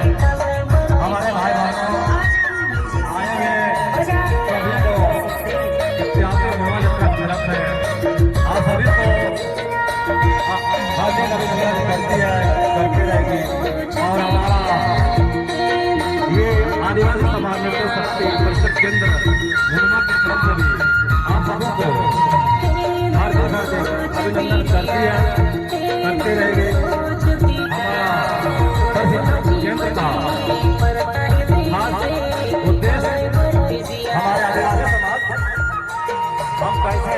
हमारे भाई बहनों आए हुए सभी को यहाँ पे मोबाइल का तरफ है आप सभी को भाग्य कभी कभी करती है करती रहेगी। और हमारा ये आदिवासी समाज में शक्ति परिषद केंद्र की तरफ से भी आप सबको अभिनंदन करती है, करते रहेंगे। हमारा प्रशिक्षण केंद्र का खास उद्देश्य हमारे आदिवासी समाज हम कैसे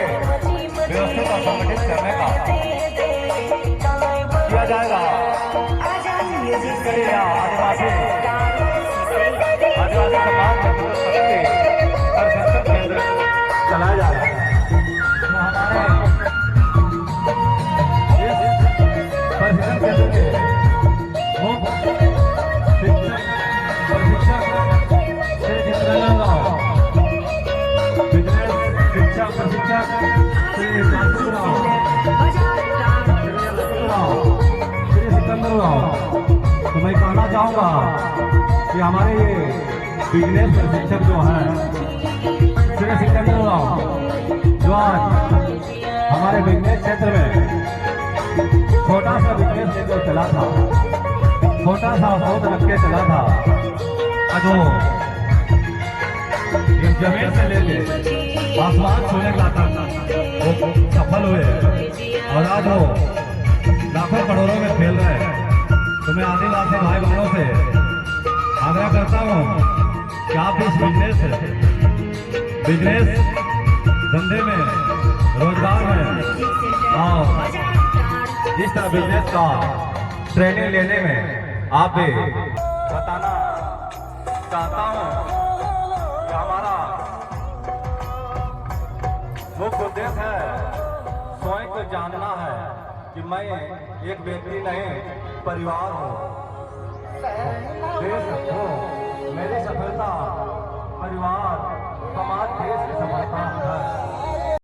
व्यवस्थित और संगठित करने का किया जाएगा। इसके लिए आदिवासी समाज प्रशिक्षण केंद्र चलाया जा रहा है। तो हमारे इस प्रशिक्षण केंद्र के मुख्य प्रशिक्षक श्री जितेंद्र बिजनेस शिक्षा प्रशिक्षक श्री कांतू राव, श्री सिकंदर राव। तो मैं कहना चाहूँगा कि हमारे ये बिजनेस प्रशिक्षक जो हैं श्री सिकंदर राव, जो आज हमारे बिजनेस क्षेत्र में छोटा सा बिजनेस लेकर चला था, छोटा सा सोच रख के चला था, जो एक जमीन से लेके आसमान छूने का था, वो सफल हुए और आज वो लाखों करोड़ों में खेल रहे हैं। तो मैं आदिवासी भाई बहनों से आग्रह करता हूँ कि आप इस बिजनेस धंधे में, रोजगार में और इस तरह बिजनेस का ट्रेनिंग लेने में आप भी बताना चाहता हूँ कि हमारा मुख्य उद्देश्य है स्वयं को जानना है कि मैं एक व्यक्ति नहीं, परिवार हूँ, देश हूँ। मेरी सफलता परिवार, समाज, देश की सफलता है।